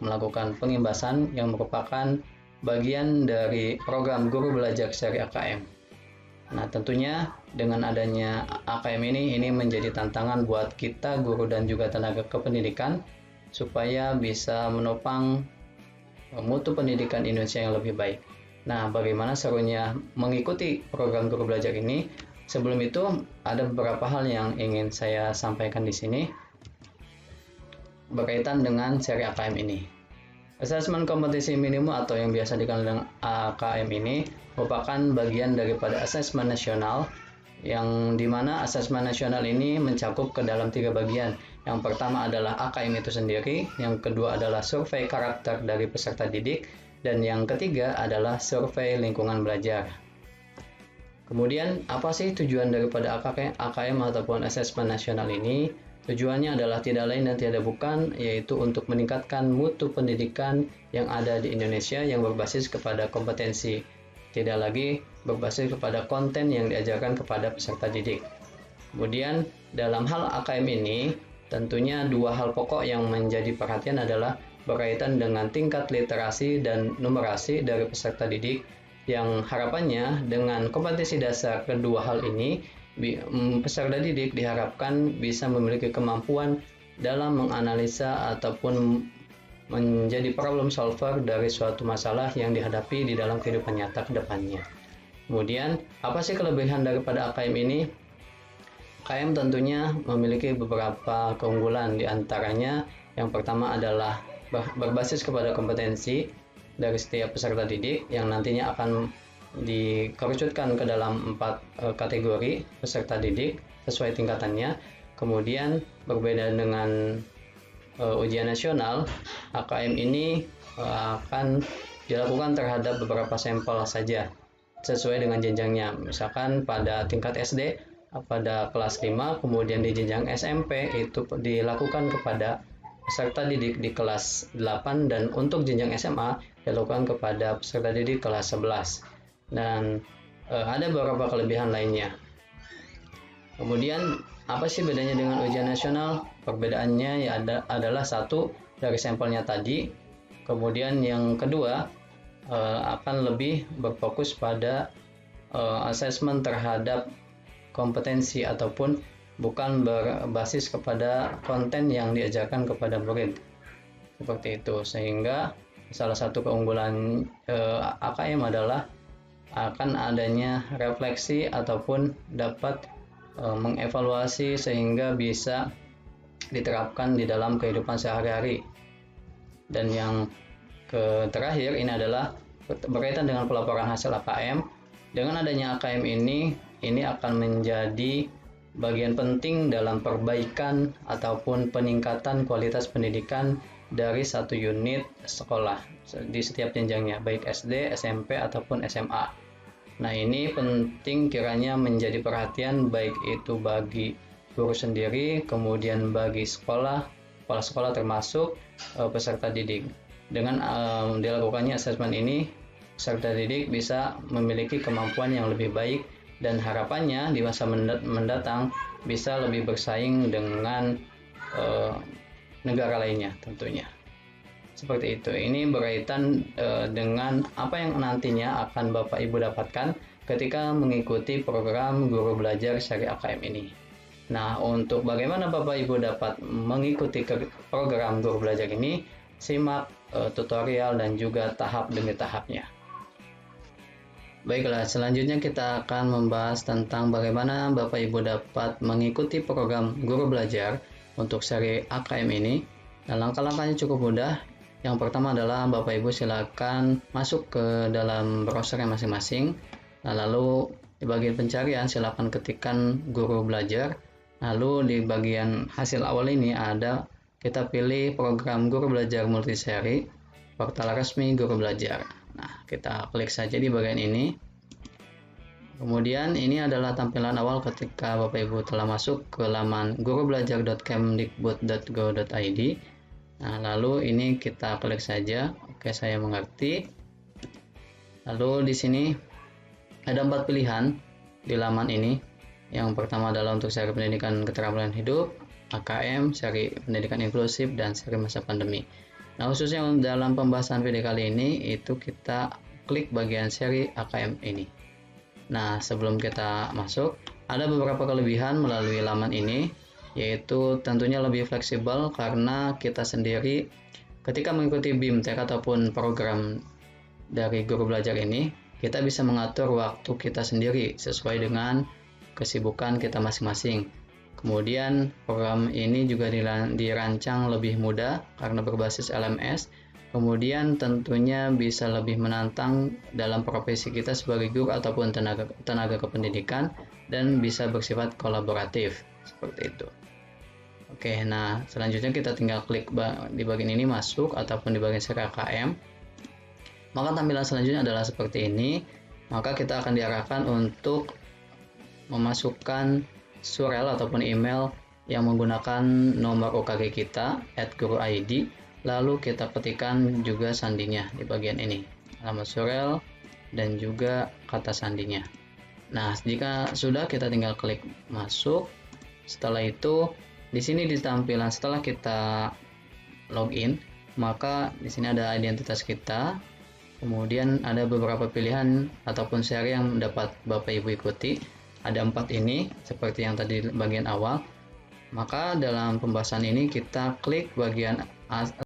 melakukan pengimbasan yang merupakan bagian dari program Guru Belajar seri AKM. Nah, tentunya dengan adanya AKM ini menjadi tantangan buat kita guru dan juga tenaga kependidikan supaya bisa menopang mutu pendidikan Indonesia yang lebih baik. Nah, bagaimana serunya mengikuti program Guru Belajar ini? Sebelum itu, ada beberapa hal yang ingin saya sampaikan di sini berkaitan dengan seri AKM ini. Asesmen kompetisi minimum atau yang biasa dikenal dengan AKM ini merupakan bagian daripada asesmen nasional yang dimana asesmen nasional ini mencakup ke dalam 3 bagian. Yang pertama adalah AKM itu sendiri, yang kedua adalah survei karakter dari peserta didik, dan yang ketiga adalah survei lingkungan belajar. Kemudian, apa sih tujuan daripada AKM ataupun asesmen nasional ini? Tujuannya adalah tidak lain dan tidak bukan, yaitu untuk meningkatkan mutu pendidikan yang ada di Indonesia yang berbasis kepada kompetensi, tidak lagi berbasis kepada konten yang diajarkan kepada peserta didik. Kemudian, dalam hal AKM ini, tentunya 2 hal pokok yang menjadi perhatian adalah berkaitan dengan tingkat literasi dan numerasi dari peserta didik, yang harapannya dengan kompetensi dasar kedua hal ini, peserta didik diharapkan bisa memiliki kemampuan dalam menganalisa ataupun menjadi problem solver dari suatu masalah yang dihadapi di dalam kehidupan nyata ke depannya. Kemudian, apa sih kelebihan daripada AKM ini? AKM tentunya memiliki beberapa keunggulan, di antaranya yang pertama adalah berbasis kepada kompetensi dari setiap peserta didik yang nantinya akan dikerucutkan ke dalam 4 kategori peserta didik sesuai tingkatannya. Kemudian berbeda dengan ujian nasional, AKM ini akan dilakukan terhadap beberapa sampel saja sesuai dengan jenjangnya. Misalkan pada tingkat SD pada kelas 5, kemudian di jenjang SMP itu dilakukan kepada peserta didik di kelas 8, dan untuk jenjang SMA dilakukan kepada peserta didik kelas 11. Dan ada beberapa kelebihan lainnya. Kemudian, apa sih bedanya dengan ujian nasional? Perbedaannya adalah satu, dari sampelnya tadi. Kemudian yang kedua, akan lebih berfokus pada asesmen terhadap kompetensi ataupun bukan berbasis kepada konten yang diajarkan kepada murid. Seperti itu, sehingga salah satu keunggulan AKM adalah akan adanya refleksi ataupun dapat mengevaluasi sehingga bisa diterapkan di dalam kehidupan sehari-hari. Dan yang terakhir ini adalah berkaitan dengan pelaporan hasil AKM. Dengan adanya AKM ini akan menjadi bagian penting dalam perbaikan ataupun peningkatan kualitas pendidikan dari satu unit sekolah di setiap jenjangnya, baik SD, SMP, ataupun SMA. Nah, ini penting kiranya menjadi perhatian baik itu bagi guru sendiri, kemudian bagi sekolah, kepala sekolah termasuk peserta didik. Dengan dilakukannya asesmen ini, peserta didik bisa memiliki kemampuan yang lebih baik dan harapannya di masa mendatang bisa lebih bersaing dengan negara lainnya tentunya. Seperti itu. Ini berkaitan dengan apa yang nantinya akan Bapak Ibu dapatkan ketika mengikuti program Guru Belajar seri AKM ini. Nah, untuk bagaimana Bapak Ibu dapat mengikuti program Guru Belajar ini, simak tutorial dan juga tahap demi tahapnya. Baiklah, selanjutnya kita akan membahas tentang bagaimana Bapak Ibu dapat mengikuti program Guru Belajar untuk seri AKM ini. Dan langkah-langkahnya cukup mudah. Yang pertama adalah Bapak Ibu silakan masuk ke dalam browser masing-masing. Nah, lalu di bagian pencarian silakan ketikkan Guru Belajar. Lalu di bagian hasil awal ini ada, kita pilih program Guru Belajar multiseri, portal resmi Guru Belajar. Nah, kita klik saja di bagian ini. Kemudian ini adalah tampilan awal ketika Bapak Ibu telah masuk ke laman gurubelajar.kemdikbud.go.id. Nah, lalu ini kita klik saja. Oke, saya mengerti. Lalu di sini ada 4 pilihan di laman ini. Yang pertama adalah untuk seri pendidikan keterampilan hidup, AKM, seri pendidikan inklusif, dan seri masa pandemi. Nah, khususnya dalam pembahasan video kali ini itu kita klik bagian seri AKM ini. Nah, sebelum kita masuk, ada beberapa kelebihan melalui laman ini, yaitu tentunya lebih fleksibel karena kita sendiri ketika mengikuti BIMTEK ataupun program dari guru belajar ini, kita bisa mengatur waktu kita sendiri sesuai dengan kesibukan kita masing-masing. Kemudian program ini juga dirancang lebih mudah karena berbasis LMS. Kemudian tentunya bisa lebih menantang dalam profesi kita sebagai guru ataupun tenaga kependidikan dan bisa bersifat kolaboratif seperti itu. Oke, nah selanjutnya kita tinggal klik di bagian ini masuk ataupun di bagian seri AKM. Maka tampilan selanjutnya adalah seperti ini. Maka kita akan diarahkan untuk memasukkan surel ataupun email yang menggunakan nomor UKG kita @guruid. Lalu kita ketikkan juga sandinya di bagian ini, alamat surel dan juga kata sandinya. Nah, jika sudah kita tinggal klik masuk. Setelah itu di sini di tampilan setelah kita login, maka di sini ada identitas kita. Kemudian ada beberapa pilihan ataupun seri yang dapat Bapak Ibu ikuti. Ada 4 ini seperti yang tadi bagian awal. Maka dalam pembahasan ini kita klik bagian